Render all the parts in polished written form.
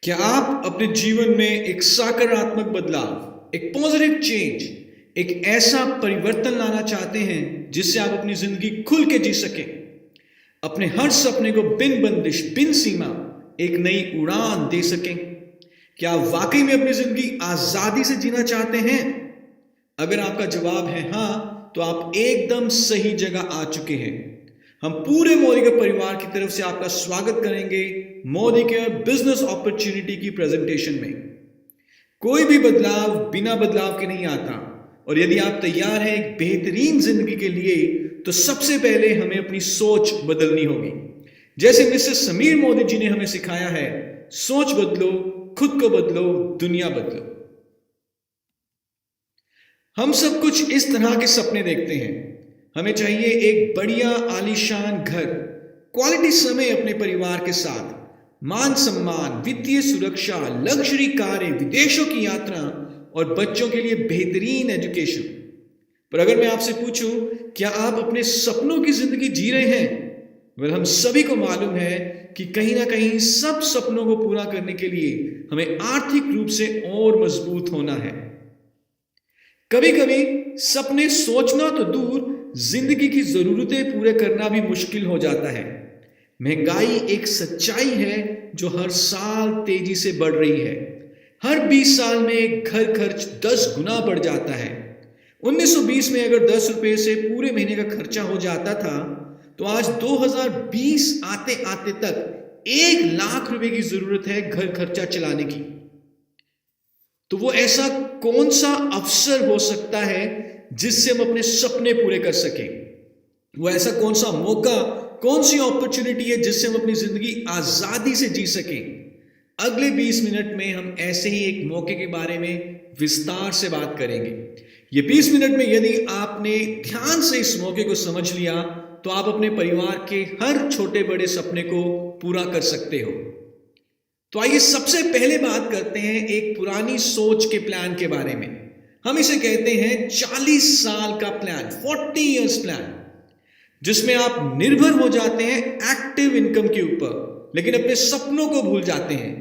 क्या आप अपने जीवन में एक सकारात्मक बदलाव, एक पॉजिटिव चेंज, एक ऐसा परिवर्तन लाना चाहते हैं जिससे आप अपनी जिंदगी खुल के जी सकें, अपने हर सपने को बिन बंदिश, बिन सीमा एक नई उड़ान दे सकें? क्या आप वाकई में अपनी जिंदगी आजादी से जीना चाहते हैं? अगर आपका जवाब है हाँ, तो आप एकदम सही जगह आ चुके हैं। हम पूरे मोदी के परिवार की तरफ से आपका स्वागत करेंगे मोदी के बिजनेस अपॉर्चुनिटी की प्रेजेंटेशन में। कोई भी बदलाव बिना बदलाव के नहीं आता, और यदि आप तैयार हैं एक बेहतरीन जिंदगी के लिए, तो सबसे पहले हमें अपनी सोच बदलनी होगी। जैसे मिस्टर समीर मोदी जी ने हमें सिखाया है, सोच बदलो, खुद को बदलो, दुनिया बदलो। हम सब कुछ इस तरह के सपने देखते हैं। हमें चाहिए एक बढ़िया आलीशान घर, क्वालिटी समय अपने परिवार के साथ, मान सम्मान, वित्तीय सुरक्षा, लग्जरी कारें, विदेशों की यात्रा और बच्चों के लिए बेहतरीन एजुकेशन। पर अगर मैं आपसे पूछूं, क्या आप अपने सपनों की जिंदगी जी रहे हैं? वेल, हम सभी को मालूम है कि कहीं ना कहीं सब सपनों को पूरा करने के लिए हमें आर्थिक रूप से और मजबूत होना है। कभी कभी सपने सोचना तो दूर, जिंदगी की जरूरतें पूरे करना भी मुश्किल हो जाता है। महंगाई एक सच्चाई है जो हर साल तेजी से बढ़ रही है। हर 20 साल में एक घर खर्च 10 गुना बढ़ जाता है। 1920 में अगर 10 रुपए से पूरे महीने का खर्चा हो जाता था, तो आज 2020 आते आते तक 1 लाख रुपए की जरूरत है घर खर्चा चलाने की। तो वो ऐसा कौन सा अवसर हो सकता है जिससे हम अपने सपने पूरे कर सकें? वो ऐसा कौन सा मौका, कौन सी अपॉर्चुनिटी है जिससे हम अपनी जिंदगी आजादी से जी सकें? अगले 20 मिनट में हम ऐसे ही एक मौके के बारे में विस्तार से बात करेंगे। ये 20 मिनट में यदि आपने ध्यान से इस मौके को समझ लिया, तो आप अपने परिवार के हर छोटे बड़े सपने को पूरा कर सकते हो। तो आइए सबसे पहले बात करते हैं एक पुरानी सोच के प्लान के बारे में। हम इसे कहते हैं 40 साल का प्लान, 40 इयर्स प्लान, जिसमें आप निर्भर हो जाते हैं एक्टिव इनकम के ऊपर, लेकिन अपने सपनों को भूल जाते हैं।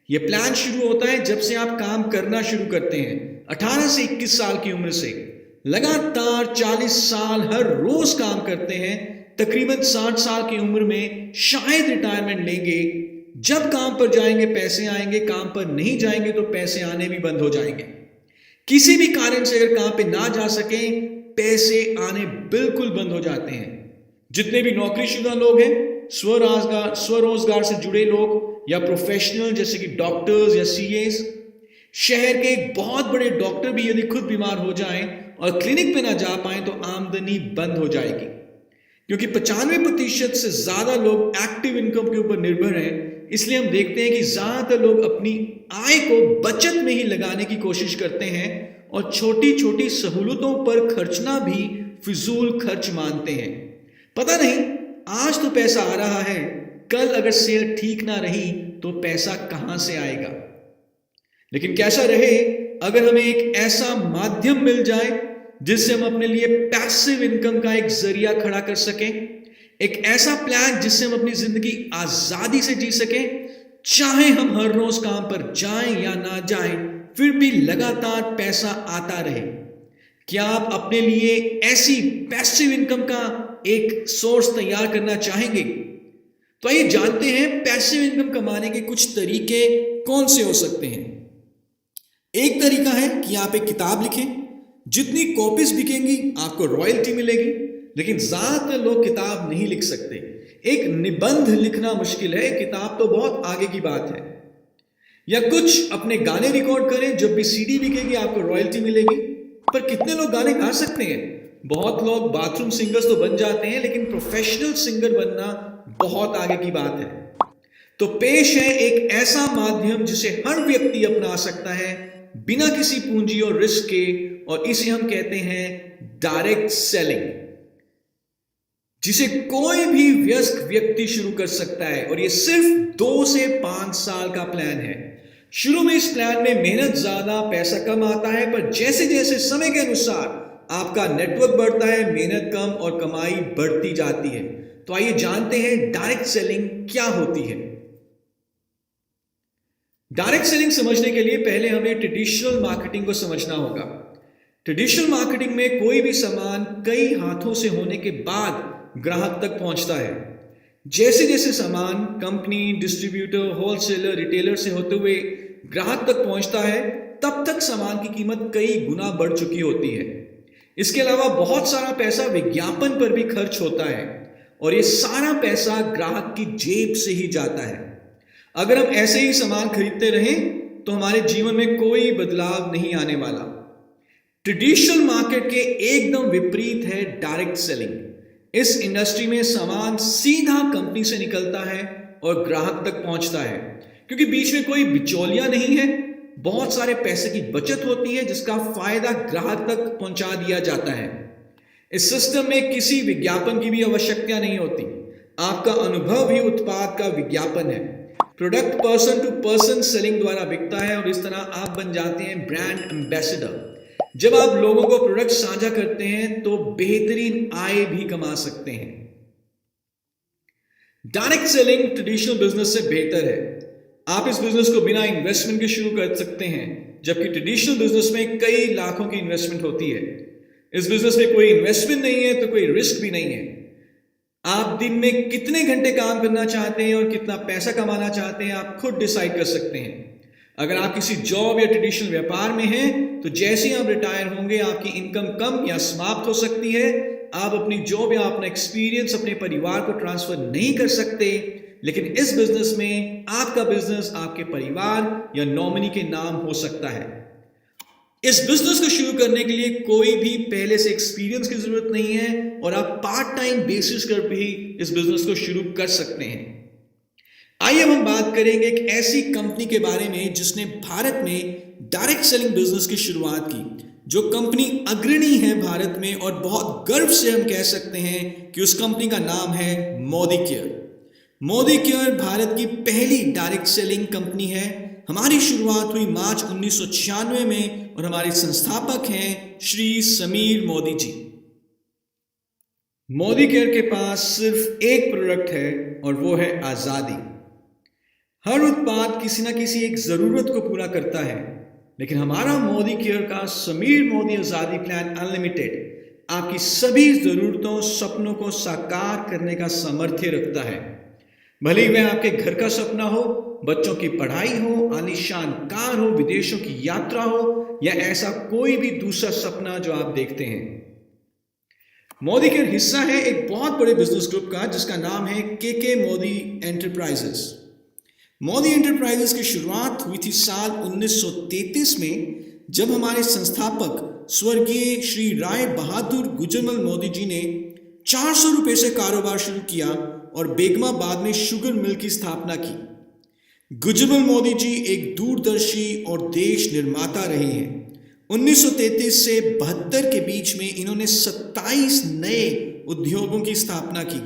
यह प्लान शुरू होता है जब से आप काम करना शुरू करते हैं, 18 से 21 साल की उम्र से। लगातार 40 साल हर रोज काम करते हैं, तकरीबन 60 साल की उम्र में शायद रिटायरमेंट लेंगे। जब काम पर जाएंगे पैसे आएंगे, काम पर नहीं जाएंगे तो पैसे आने भी बंद हो जाएंगे। किसी भी कारण से अगर काम पे ना जा सके, पैसे आने बिल्कुल बंद हो जाते हैं। जितने भी नौकरीशुदा लोग हैं, स्वरोजगार से जुड़े लोग या प्रोफेशनल जैसे कि डॉक्टर्स या सीएस, शहर के एक बहुत बड़े डॉक्टर भी यदि खुद बीमार हो जाएं और क्लिनिक पे ना जा पाए, तो आमदनी बंद हो जाएगी। क्योंकि 95% से ज्यादा लोग एक्टिव इनकम के ऊपर निर्भर हैं, इसलिए हम देखते हैं कि ज्यादातर लोग अपनी आय को बचत में ही लगाने की कोशिश करते हैं और छोटी छोटी सहूलतों पर खर्चना भी फिजूल खर्च मानते हैं। पता नहीं, आज तो पैसा आ रहा है, कल अगर सेहत ठीक ना रही तो पैसा कहां से आएगा? लेकिन कैसा रहे अगर हमें एक ऐसा माध्यम मिल जाए जिससे हम अपने लिए पैसिव इनकम का एक जरिया खड़ा कर सकें, एक ऐसा प्लान जिससे हम अपनी जिंदगी आजादी से जी सकें, चाहे हम हर रोज काम पर जाएं या ना जाएं, फिर भी लगातार पैसा आता रहे। क्या आप अपने लिए ऐसी पैसिव इनकम का एक सोर्स तैयार करना चाहेंगे? तो आइए जानते हैं पैसिव इनकम कमाने के कुछ तरीके कौन से हो सकते हैं। एक तरीका है कि आप एक किताब लिखें। जितनी कॉपीज बिकेंगी आपको रॉयल्टी मिलेगी, लेकिन ज्यादातर लोग किताब नहीं लिख सकते। एक निबंध लिखना मुश्किल है, किताब तो बहुत आगे की बात है। या कुछ अपने गाने रिकॉर्ड करें, जब भी सीडी बिकेगी आपको रॉयल्टी मिलेगी। पर कितने लोग गाने गा सकते हैं? बहुत लोग बाथरूम सिंगर्स तो बन जाते हैं, लेकिन प्रोफेशनल सिंगर बनना बहुत आगे की बात है। तो पेश है एक ऐसा माध्यम जिसे हर व्यक्ति अपना सकता है बिना किसी पूंजी और रिस्क के, और इसे हम कहते हैं डायरेक्ट सेलिंग, जिसे कोई भी वयस्क व्यक्ति शुरू कर सकता है। और यह सिर्फ 2 से 5 साल का प्लान है। शुरू में इस प्लान में मेहनत ज्यादा, पैसा कम आता है, पर जैसे जैसे समय के अनुसार आपका नेटवर्क बढ़ता है, मेहनत कम और कमाई बढ़ती जाती है। तो आइए जानते हैं डायरेक्ट सेलिंग क्या होती है। डायरेक्ट सेलिंग समझने के लिए पहले हमें ट्रेडिशनल मार्केटिंग को समझना होगा। ट्रेडिशनल मार्केटिंग में कोई भी सामान कई हाथों से होने के बाद ग्राहक तक पहुंचता है। जैसे जैसे सामान कंपनी, डिस्ट्रीब्यूटर, होलसेलर, रिटेलर से होते हुए ग्राहक तक पहुंचता है, तब तक सामान की कीमत कई गुना बढ़ चुकी होती है। इसके अलावा बहुत सारा पैसा विज्ञापन पर भी खर्च होता है और ये सारा पैसा ग्राहक की जेब से ही जाता है। अगर हम ऐसे ही सामान खरीदते रहें तो हमारे जीवन में कोई बदलाव नहीं आने वाला। ट्रेडिशनल मार्केट के एकदम विपरीत है डायरेक्ट सेलिंग। इस इंडस्ट्री में सामान सीधा कंपनी से निकलता है और ग्राहक तक पहुंचता है, क्योंकि बीच में कोई बिचौलिया नहीं है। बहुत सारे पैसे की बचत होती है जिसका फायदा ग्राहक तक पहुंचा दिया जाता है। इस सिस्टम में किसी विज्ञापन की भी आवश्यकता नहीं होती। आपका अनुभव ही उत्पाद का विज्ञापन है। Product person to person selling द्वारा बिकता है और इस तरह आप बन जाते हैं ब्रांड एम्बेसडर। जब आप लोगों को प्रोडक्ट साझा करते हैं तो बेहतरीन आय भी कमा सकते हैं। डायरेक्ट सेलिंग ट्रेडिशनल बिजनेस से बेहतर है। आप इस बिजनेस को बिना इन्वेस्टमेंट के शुरू कर सकते हैं, जबकि ट्रेडिशनल बिजनेस में कई लाखों की इन्वेस्टमेंट होती है। इस बिजनेस में कोई इन्वेस्टमेंट नहीं है तो कोई रिस्क भी नहीं है। आप दिन में कितने घंटे काम करना चाहते हैं और कितना पैसा कमाना चाहते हैं, आप खुद डिसाइड कर सकते हैं। अगर आप किसी जॉब या ट्रेडिशनल व्यापार में हैं तो जैसे ही आप रिटायर होंगे आपकी इनकम कम या समाप्त हो सकती है। आप अपनी जॉब या अपना एक्सपीरियंस अपने परिवार को ट्रांसफर नहीं कर सकते, लेकिन इस बिजनेस में आपका बिजनेस आपके परिवार या नॉमिनी के नाम हो सकता है। इस बिजनेस को शुरू करने के लिए कोई भी पहले से एक्सपीरियंस की जरूरत नहीं है और आप पार्ट टाइम बेसिस पर भी इस बिजनेस को शुरू कर सकते हैं। आइए अब हम बात करेंगे एक ऐसी कंपनी के बारे में जिसने भारत में डायरेक्ट सेलिंग बिजनेस की शुरुआत की, जो कंपनी अग्रणी है भारत में और बहुत गर्व से हम कह सकते हैं कि उस कंपनी का नाम है मोदी केयर। मोदी केयर भारत की पहली डायरेक्ट सेलिंग कंपनी है। हमारी शुरुआत हुई मार्च 1996 में और हमारे संस्थापक हैं श्री समीर मोदी जी। मोदी केयर के पास सिर्फ एक प्रोडक्ट है और वो है आजादी। हर उत्पाद किसी ना किसी एक जरूरत को पूरा करता है, लेकिन हमारा मोदी केयर का समीर मोदी आजादी प्लान अनलिमिटेड आपकी सभी जरूरतों, सपनों को साकार करने का सामर्थ्य रखता है। भले ही वह आपके घर का सपना हो, बच्चों की पढ़ाई हो, आलीशान कार हो, विदेशों की यात्रा हो या ऐसा कोई भी दूसरा सपना जो आप देखते हैं। मोदी केयर हिस्सा है एक बहुत बड़े बिजनेस ग्रुप का जिसका नाम है केके मोदी एंटरप्राइजेस। मोदी एंटरप्राइजेस की शुरुआत हुई थी साल 1933 में, जब हमारे संस्थापक स्वर्गीय श्री राय बहादुर गुजरमल मोदी जी ने 400 रुपए से कारोबार शुरू किया और बेगमाबाद में शुगर मिल की स्थापना की। गुजरमल मोदी जी एक दूरदर्शी और देश निर्माता रहे हैं। 1933 से 72 के बीच में इन्होंने 27 नए उद्योगों की स्थापना की।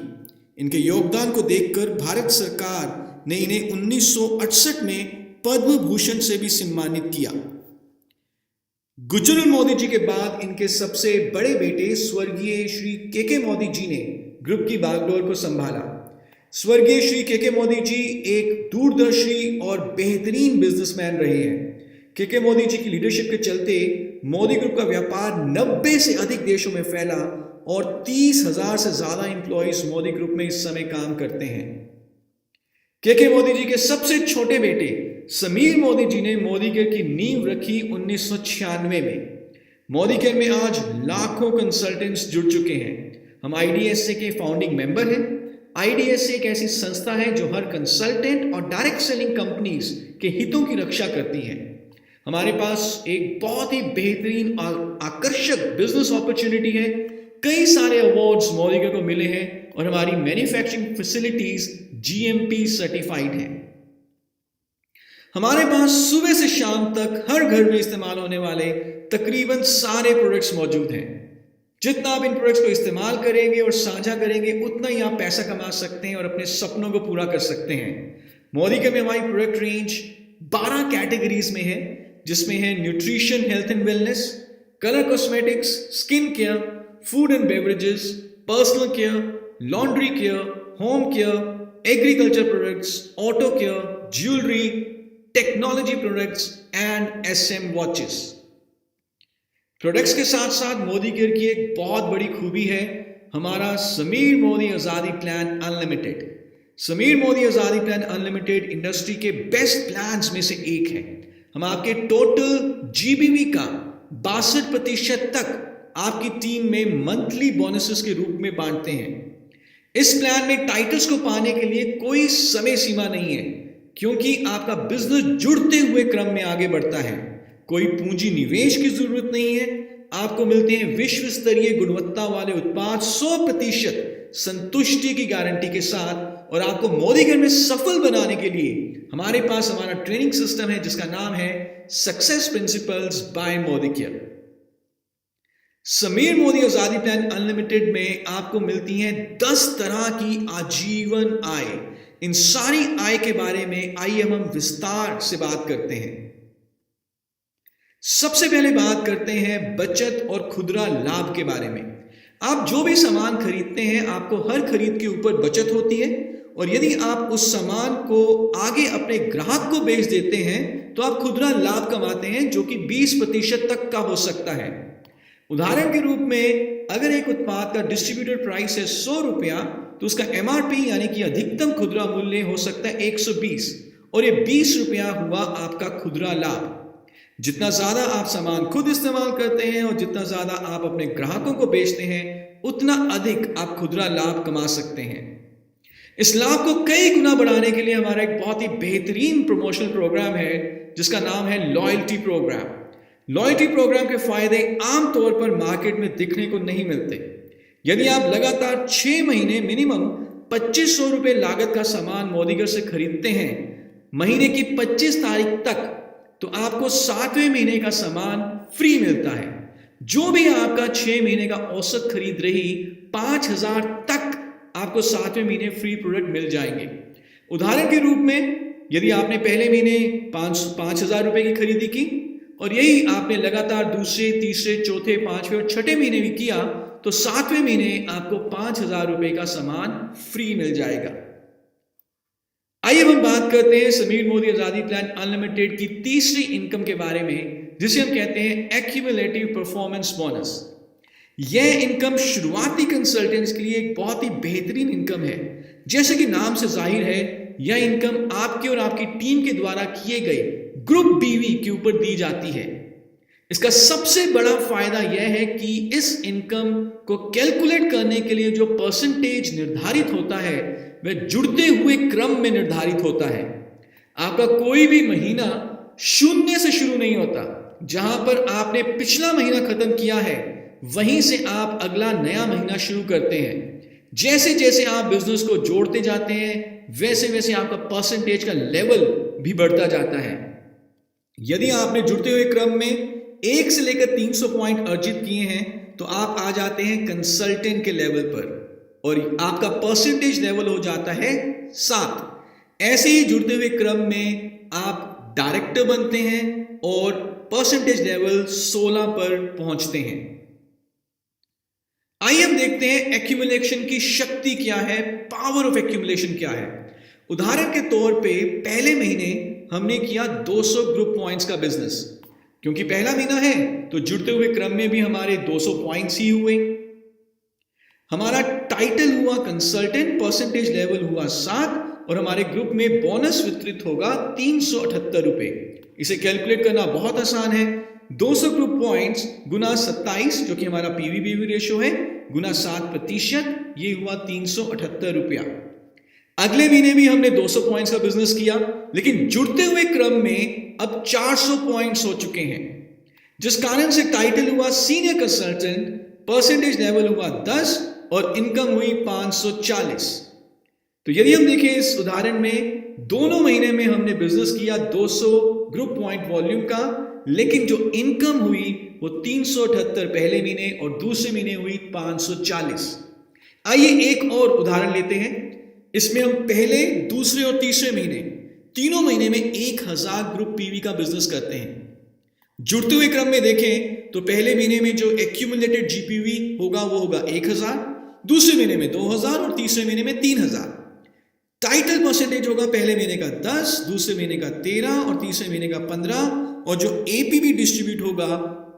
इनके योगदान को देखकर भारत सरकार ने इन्हें 1968 में पद्म भूषण से भी सम्मानित किया। गुजरमल मोदी जी के बाद इनके सबसे बड़े बेटे स्वर्गीय श्री केके मोदी जी ने ग्रुप की बागडोर को संभाला। स्वर्गीय श्री केके मोदी जी एक दूरदर्शी और बेहतरीन बिजनेसमैन रहे हैं। केके मोदी जी की लीडरशिप के चलते मोदी ग्रुप का व्यापार 90 से अधिक देशों में फैला और 30,000 से ज्यादा एम्प्लॉइज मोदी ग्रुप में इस समय काम करते हैं। केके मोदी जी के सबसे छोटे बेटे समीर मोदी जी ने मोदी केयर की नींव रखी 1996 में। मोदी केयर में आज लाखों कंसल्टेंट्स जुड़ चुके हैं। हम आईडीएसए के फाउंडिंग मेंबर हैं। आईडीएसए एक ऐसी संस्था है जो हर कंसल्टेंट और डायरेक्ट सेलिंग कंपनीज के हितों की रक्षा करती है। हमारे पास एक बहुत ही बेहतरीन और आकर्षक बिजनेस अपॉर्चुनिटी है। कई सारे अवार्ड्स मोदी केयर को मिले हैं और हमारी मैन्युफैक्चरिंग फैसिलिटीज जीएमपी सर्टिफाइड हैं। हमारे पास सुबह से शाम तक हर घर में इस्तेमाल होने वाले तकरीबन सारे प्रोडक्ट्स मौजूद हैं। जितना आप इन प्रोडक्ट्स को इस्तेमाल करेंगे और साझा करेंगे, उतना ही आप पैसा कमा सकते हैं और अपने सपनों को पूरा कर सकते हैं। मोदी केयर में हमारी प्रोडक्ट रेंज 12 कैटेगरीज में है, जिसमें है nutrition, health and wellness, colour cosmetics, skin care, food and beverages, personal care, laundry care, home care, agriculture products, auto care, jewellery, technology products and SM watches. Products के साथ साथ Modi care की एक बहुत बड़ी खूबी है हमारा Sameer Modi Azadi plan unlimited. Sameer Modi Azadi plan unlimited industry के बेस्ट प्लान्स में से एक है। हम आपके टोटल GBV का 62% तक आपकी टीम में मंथली बोनसेस के रूप में बांटते हैं। इस प्लान में टाइटल्स को पाने के लिए कोई समय सीमा नहीं है, क्योंकि आपका बिजनेस जुड़ते हुए क्रम में आगे बढ़ता है। कोई पूंजी निवेश की जरूरत नहीं है। आपको मिलते हैं विश्व स्तरीय गुणवत्ता वाले उत्पाद 100% संतुष्टि की गारंटी के साथ, और आपको मोदी केयर में सफल बनाने के लिए हमारे पास हमारा ट्रेनिंग सिस्टम है जिसका नाम है success principles by Modicare. Sameer Modi Azadi plan unlimited में आपको मिलती हैं 10 तरह की आजीवन आय। इन सारी आय के बारे में आइए हम विस्तार से बात करते हैं। सबसे पहले बात करते हैं बचत और खुदरा लाभ के बारे में। आप जो भी सामान खरीदते हैं आपको हर खरीद के ऊपर बचत होती है, और यदि आप उस सामान को आगे अपने ग्राहक को बेच देते हैं तो आप खुदरा लाभ कमाते हैं, जो कि 20% तक का हो सकता है। उदाहरण के रूप में अगर एक उत्पाद का डिस्ट्रीब्यूटर प्राइस है 100 रुपया, तो उसका MRP यानी कि अधिकतम खुदरा मूल्य हो सकता है 120, और ये 20 रुपया हुआ आपका खुदरा लाभ। जितना ज्यादा आप सामान खुद इस्तेमाल करते हैं और जितना ज्यादा आप अपने ग्राहकों को बेचते हैं, उतना अधिक आप खुदरा लाभ कमा सकते हैं। इस लाभ को कई गुना बढ़ाने के लिए हमारा एक बहुत ही बेहतरीन प्रमोशनल प्रोग्राम है जिसका नाम है लॉयल्टी प्रोग्राम। लॉयल्टी प्रोग्राम के फायदे आमतौर पर मार्केट में दिखने को नहीं मिलते। यदि आप लगातार 6 महीने मिनिमम 2500 रुपए लागत का सामान मोदी केयर से खरीदते हैं महीने की 25 तारीख तक, तो आपको 7वें महीने का सामान फ्री मिलता है। जो भी आपका 6 महीने का औसत खरीद रही 5000 तक आपको 7वें महीने फ्री प्रोडक्ट मिल जाएंगे। उदाहरण के रूप में यदि आपने पहले महीने 5000 रुपए की खरीदी की और यही आपने लगातार दूसरे, तीसरे, चौथे, 5वें और 6ठे महीने भी किया, तो 7वें महीने आपको 5000 रुपए का सामान फ्री मिल जाएगा। आइए हम बात करते हैं समीर मोदी आजादी प्लान अनलिमिटेड की तीसरी इनकम के बारे में, जिसे हम कहते हैं एक्यूमुलेटिव परफॉर्मेंस बोनस। यह इनकम शुरुआती कंसल्टेंट्स के लिए एक बहुत ही बेहतरीन इनकम है। जैसे कि नाम से जाहिर है, यह इनकम आपके और आपकी टीम के द्वारा किए गए ग्रुप BV के ऊपर दी जाती है। इसका सबसे बड़ा फायदा यह है कि इस इनकम को कैलकुलेट करने के लिए जो परसेंटेज निर्धारित होता है वह जुड़ते हुए क्रम में निर्धारित होता है। आपका कोई भी महीना शून्य से शुरू नहीं होता। जहां पर आपने पिछला महीना खत्म किया है वहीं से आप अगला नया महीना शुरू करते हैं। जैसे जैसे आप बिजनेस को जोड़ते जाते हैं वैसे वैसे आपका परसेंटेज का लेवल भी बढ़ता जाता है। यदि आपने जुड़ते हुए क्रम में 1 से लेकर 300 पॉइंट अर्जित किए हैं तो आप आ जाते हैं कंसल्टेंट के लेवल पर, और आपका परसेंटेज लेवल हो जाता है 7। ऐसे ही जुड़ते हुए क्रम में आप डायरेक्टर बनते हैं और परसेंटेज लेवल 16 पर पहुंचते हैं। आइए हम देखते हैं एक्यूमुलेशन की शक्ति क्या है, पावर ऑफ एक्यूमुलेशन क्या है। उदाहरण के तौर पे पहले महीने हमने किया 200 ग्रुप पॉइंट्स का बिजनेस। क्योंकि पहला महीना है तो जुड़ते हुए क्रम में भी हमारे 200 पॉइंट्स ही हुए। हमारा टाइटल हुआ कंसल्टेंट, परसेंटेज लेवल हुआ 7, और हमारे ग्रुप में बोनस वितरित होगा 378 रुपए। इसे कैलकुलेट करना बहुत आसान है। 200 ग्रुप पॉइंट्स गुना 27 जो कि हमारा PV/BV रेशो है गुना 7%, ये हुआ 378 रुपया। अगले महीने भी हमने 200 पॉइंट्स का बिजनेस किया, लेकिन जुड़ते हुए क्रम में अब 400 पॉइंट्स हो चुके हैं, जिस कारण से टाइटल हुआ सीनियर कंसल्टेंट, परसेंटेज लेवल हुआ 10 और इनकम हुई 540। तो यदि हम देखें इस उदाहरण में दोनों महीने में हमने बिजनेस किया 200 ग्रुप पॉइंट वॉल्यूम का, लेकिन जो इनकम हुई वो 378 पहले महीने और दूसरे महीने हुई 540। आइए एक और उदाहरण लेते हैं। इसमें हम पहले, दूसरे और तीसरे महीने तीनों महीने में 1000 ग्रुप PV का बिजनेस करते हैं। जुड़ते हुए क्रम में देखें तो पहले महीने में जो एक्यूमुलेटेड GPV होगा वो होगा 1000, दूसरे महीने में 2000 और तीसरे महीने में 3000। टाइटल परसेंटेज होगा पहले महीने का 10, दूसरे महीने का 13 और तीसरे महीने का 15। और जो एपीबी डिस्ट्रीब्यूट होगा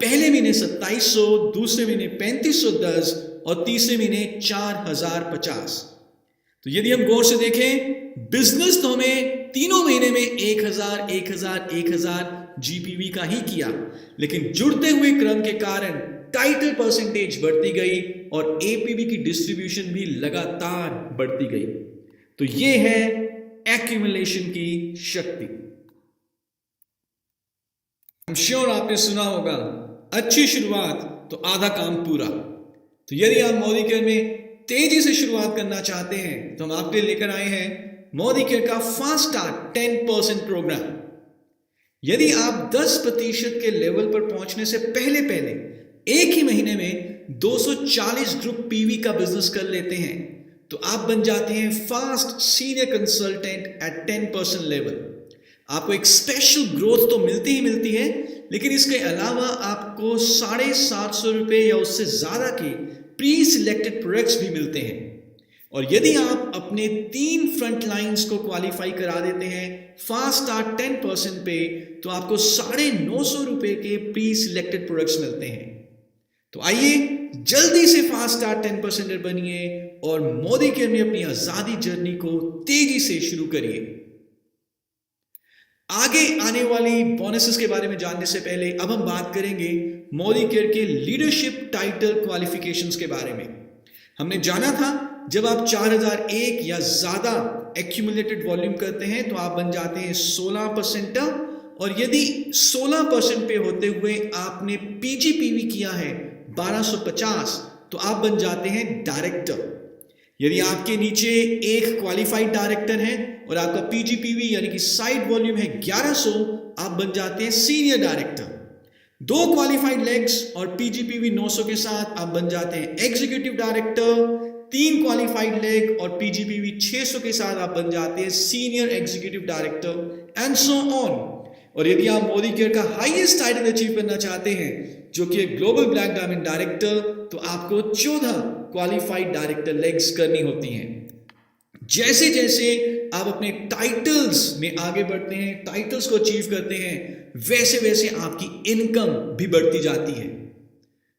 पहले महीने 2700, दूसरे महीने 3510 और तीसरे महीने 4050। तो यदि हम गौर से देखें, बिजनेस तो हमें तीनों महीने में 1000 1000 1000 जीपीवी का ही किया, लेकिन जुड़ते हुए क्रम के कारण टाइटल परसेंटेज बढ़ती गई और एपीबी की डिस्ट्रीब्यूशन भी लगातार बढ़ती गई। तो ये है एक्यूमुलेशन की शक्ति। I'm sure आपने सुना होगा, अच्छी शुरुआत तो आधा काम पूरा। तो यदि आप मोदी केयर में तेजी से शुरुआत करना चाहते हैं तो हम आपके लिए लेकर आए हैं मोदी केयर का फास्ट स्टार्ट 10% प्रोग्राम। यदि आप 10% के लेवल पर पहुंचने से पहले पहले एक ही महीने में 240 ग्रुप पीवी का बिजनेस कर लेते हैं तो आप बन जाते हैं fast senior consultant eight 10% level. आपको एक स्पेशल ग्रोथ तो मिलती ही मिलती है, लेकिन इसके अलावा आपको 750 रुपए या उससे ज्यादा के प्री सिलेक्टेड प्रोडक्ट्स भी मिलते हैं। और यदि आप अपने 3 फ्रंट लाइंस को क्वालिफाई करा देते हैं फास्ट स्टार्ट 10% पे, तो आपको 950 रुपए के प्री सिलेक्टेड प्रोडक्ट्स मिलते हैं। तो आइए जल्दी से फास्ट स्टार्ट 10% बनिए और मोदी केयर में अपनी आजादी जर्नी को तेजी से शुरू करिए। आगे आने वाली बोनसेस के बारे में जानने से पहले अब हम बात करेंगे मोदी केयर के लीडरशिप टाइटल क्वालिफिकेशंस के बारे में। हमने जाना था जब आप 4001 या ज्यादा एक्यूमुलेटेड वॉल्यूम करते हैं तो आप बन जाते हैं 16%, और यदि 16% पे होते हुए आपने पीजीपीवी किया है 1250 तो आप बन जाते हैं डायरेक्टर। यदि आपके नीचे एक क्वालिफाइड डायरेक्टर है और आपका पीजीपीवी यानी कि साइड वॉल्यूम है 1100, आप बन जाते हैं सीनियर डायरेक्टर। 2 क्वालिफाइड लेग्स और पीजीपीवी 900 के साथ आप बन जाते हैं एग्जीक्यूटिव डायरेक्टर। 3 क्वालिफाइड लेग और पीजीपीवी 600 के साथ आप बन जाते हैं senior executive director and so on. और यदि आप मोदी केयर का हाईएस्ट टाइटल अचीव करना चाहते हैं जो कि ग्लोबल ब्लैक डायमंड डायरेक्टर, तो आपको 14 क्वालिफाइड डायरेक्टर लेग्स करनी होती हैं। जैसे जैसे आप अपने टाइटल्स में आगे बढ़ते हैं, टाइटल्स को अचीव करते हैं, वैसे वैसे आपकी इनकम भी बढ़ती जाती है।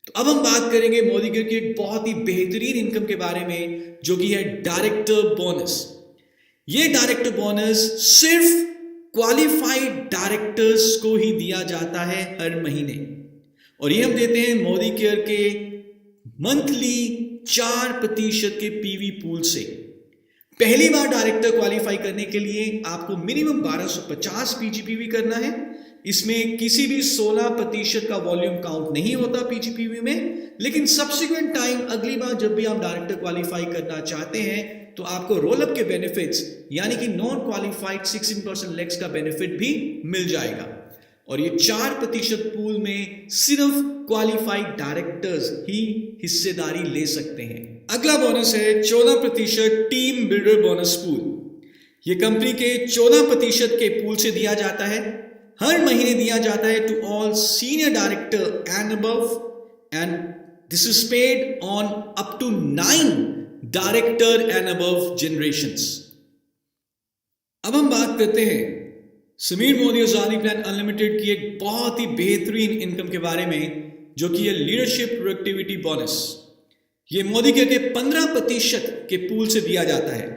तो अब हम बात करेंगे मोदी केयर की एक बहुत ही बेहतरीन इनकम के बारे में जो कि है डायरेक्टर बोनस। ये डायरेक्टर बोनस सिर्फ क्वालिफाइड डायरेक्टर्स को ही दिया जाता है हर महीने, और ये हम देते हैं मोदी केयर के मंथली 4% के पीवी पूल से। पहली बार डायरेक्टर क्वालिफाई करने के लिए आपको मिनिमम 1250 पीजीपीवी करना है। इसमें किसी भी 16% का वॉल्यूम काउंट नहीं होता पीजीपीवी में, लेकिन सब्सिक्वेंट टाइम अगली बार जब भी आप डायरेक्टर क्वालिफाई करना चाहते हैं तो आपको रोल अप के बेनिफिट्स यानी कि नॉन क्वालिफाइड 16% लेग्स का बेनिफिट भी मिल जाएगा। और ये 4% पूल में सिर्फ क्वालिफाइड डायरेक्टर्स ही हिस्सेदारी ले सकते हैं। अगला बोनस है 14% टीम बिल्डर बोनस पूल। ये कंपनी के 14% के पूल से दिया जाता है, हर महीने दिया जाता है to all senior director and above, and this is paid on up to 9 director and above generations. अब हम बात करते हैं समीर मोदी आजादी प्लान अनलिमिटेड की एक बहुत ही बेहतरीन इनकम के बारे में जो कि है लीडरशिप प्रोडक्टिविटी बोनस। ये मोदी केयर के 15% के पूल से दिया जाता है।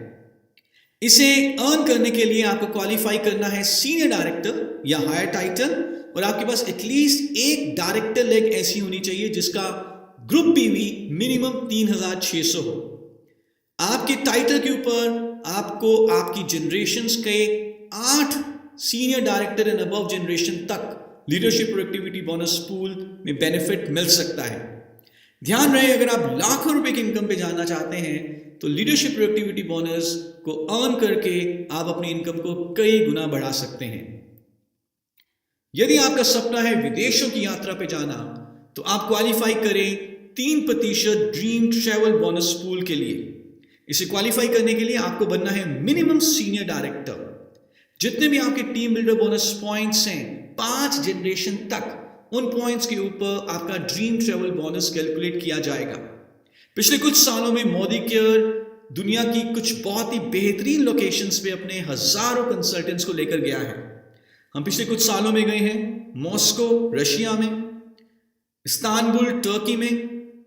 इसे अर्न करने के लिए आपको क्वालिफाई करना है सीनियर डायरेक्टर या हायर टाइटल, और आपके पास एटलीस्ट एक डायरेक्टर लेग ऐसी होनी चाहिए जिसका ग्रुप पीवी मिनिमम 3600 हो। आपके टाइटल के ऊपर आपको आपकी जनरेशंस के 8 senior director and above generation तक लीडरशिप प्रोडक्टिविटी बोनस पूल में बेनिफिट मिल सकता है। ध्यान रहे, अगर आप लाखों रुपए की इनकम पे जाना चाहते हैं तो लीडरशिप प्रोडक्टिविटी बोनस को अर्न करके आप अपनी इनकम को कई गुना बढ़ा सकते हैं। यदि आपका सपना है विदेशों की यात्रा पे जाना तो आप क्वालिफाई करें 3% ड्रीम ट्रैवल बोनस पूल के लिए। इसे क्वालिफाई करने के लिए आपको बनना है मिनिमम सीनियर डायरेक्टर। जितने भी आपके टीम बिल्डर बोनस पॉइंट्स हैं 5 जनरेशन तक, उन पॉइंट्स के ऊपर आपका ड्रीम ट्रैवल बोनस कैलकुलेट किया जाएगा। पिछले कुछ सालों में मोदी केयर दुनिया की कुछ बहुत ही बेहतरीन लोकेशंस पे अपने हजारों कंसल्टेंट्स को लेकर गया है। हम पिछले कुछ सालों में गए हैं मॉस्को रशिया में, इस्तांबुल टर्की में,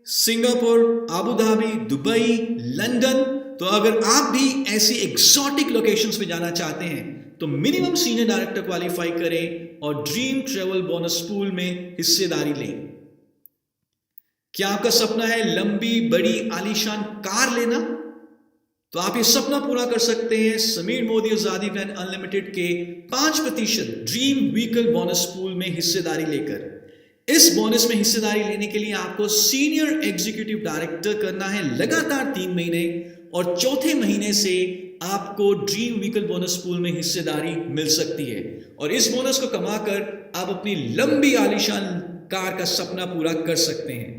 Singapore, Abu Dhabi, Dubai, London. तो अगर आप भी ऐसी एक्सोटिक लोकेशंस पे जाना चाहते हैं तो मिनिमम सीनियर डायरेक्टर क्वालिफाई करें और ड्रीम ट्रेवल बोनस पूल में हिस्सेदारी लें। क्या आपका सपना है लंबी बड़ी आलीशान कार लेना? तो आप ये सपना पूरा कर सकते हैं समीर मोदी आजादी प्लान अनलिमिटेड के 5% ड्रीम व्हीकल बोनस पूल में हिस्सेदारी लेकर। इस बोनस में हिस्सेदारी लेने के लिए आपको सीनियर एग्जीक्यूटिव डायरेक्टर करना है लगातार 3 महीने और चौथे महीने से आपको ड्रीम व्हीकल बोनस पूल में हिस्सेदारी मिल सकती है और इस बोनस को कमाकर आप अपनी लंबी आलीशान कार का सपना पूरा कर सकते हैं।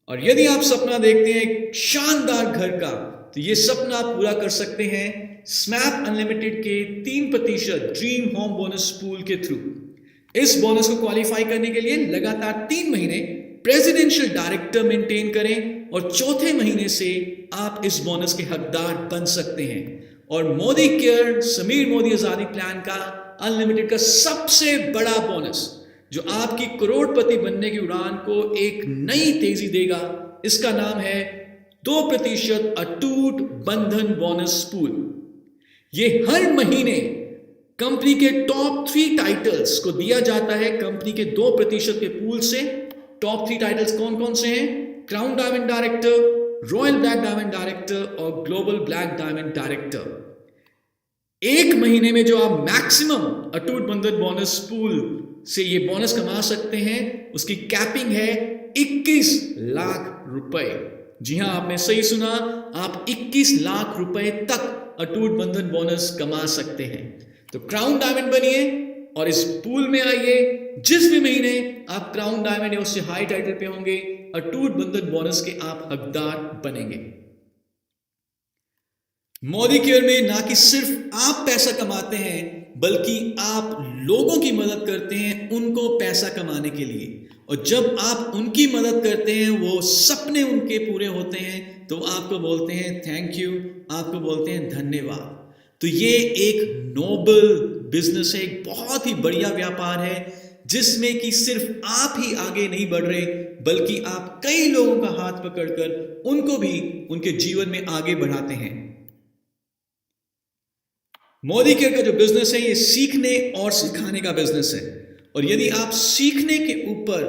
और यदि आप सपना देखते हैं एक शानदार घर का तो यह सपना आप पूरा कर सकते हैं स्मैप अनलिमिटेड के 3% ड्रीम होम बोनस पूल के थ्रू। इस बोनस को क्वालिफाई करने के लिए लगातार 3 महीने प्रेसिडेंशियल डायरेक्टर मेंटेन करें और चौथे महीने से आप इस बोनस के हकदार बन सकते हैं। और मोदी केयर समीर मोदी आजादी प्लान का अनलिमिटेड का सबसे बड़ा बोनस जो आपकी करोड़पति बनने की उड़ान को एक नई तेजी देगा, इसका नाम है 2% अटूट बंधन बोनस पूल। ये हर महीने कंपनी के टॉप 3 टाइटल्स को दिया जाता है कंपनी के 2% के पूल से। टॉप 3 टाइटल्स कौन कौन से हैं? Crown diamond director, royal black diamond director और ग्लोबल ब्लैक डायमंड डायरेक्टर। एक महीने में जो आप मैक्सिमम अटूट बंधन बोनस पूल से ये बोनस कमा सकते हैं उसकी कैपिंग है 21 लाख रुपए। जी हां, आपने सही सुना, आप 21 लाख रुपए तक अटूट बंधन बोनस कमा सकते हैं। तो क्राउन डायमंड बनिए और इस पूल में आइए। जिस भी महीने आप क्राउन डायमंड या उससे हाई टाइटल पे होंगे अटूट बंधन बोनस के आप हकदार बनेंगे। मोदी केयर में ना कि सिर्फ आप पैसा कमाते हैं बल्कि आप लोगों की मदद करते हैं उनको पैसा कमाने के लिए। और जब आप उनकी मदद करते हैं वो सपने उनके पूरे होते हैं तो आपको बोलते हैं थैंक यू, आपको बोलते हैं धन्यवाद। तो ये एक नोबल बिजनेस है, एक बहुत ही बढ़िया व्यापार है जिसमें कि सिर्फ आप ही आगे नहीं बढ़ रहे बल्कि आप कई लोगों का हाथ पकड़कर उनको भी उनके जीवन में आगे बढ़ाते हैं। मोदी केयर का जो बिजनेस है ये सीखने और सिखाने का बिजनेस है और यदि आप सीखने के ऊपर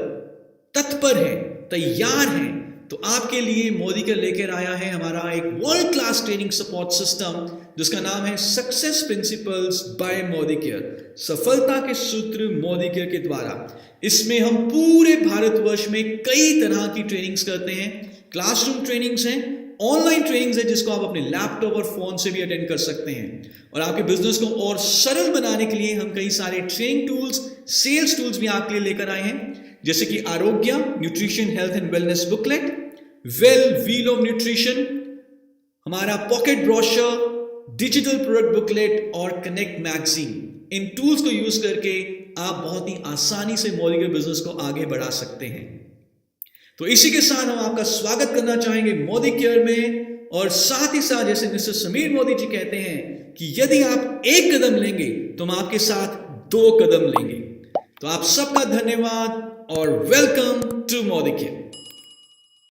तत्पर हैं, तैयार हैं, तो आपके लिए मोदी केयर लेकर आया है हमारा एक world class training support system जिसका नाम है success principles by Modicare, सफलता के सूत्र मोदी केयर के द्वारा। इसमें हम पूरे भारतवर्ष में कई तरह की ट्रेनिंग्स करते हैं। क्लासरूम ट्रेनिंग्स हैं, ऑनलाइन ट्रेनिंग्स है जिसको आप अपने लैपटॉप और फोन से भी अटेंड कर सकते हैं। और आपके बिजनेस को और सरल बनाने के लिए हम कई सारे ट्रेनिंग टूल्स, सेल्स टूल्स भी आपके लिए लेकर आए हैं, जैसे कि Arogya nutrition health and wellness booklet, well wheel of nutrition, हमारा pocket brochure, digital product booklet और कनेक्ट मैगजीन। इन टूल्स को यूज करके आप बहुत ही आसानी से मोदी के बिजनेस को आगे बढ़ा सकते हैं। तो इसी के साथ हम आपका स्वागत करना चाहेंगे मोदी केयर में। और साथ ही साथ जैसे मिस्टर समीर मोदी जी कहते हैं कि यदि आप एक कदम लेंगे तो हम आपके साथ 2 कदम लेंगे। तो आप सबका धन्यवाद और वेलकम टू मोदी केयर।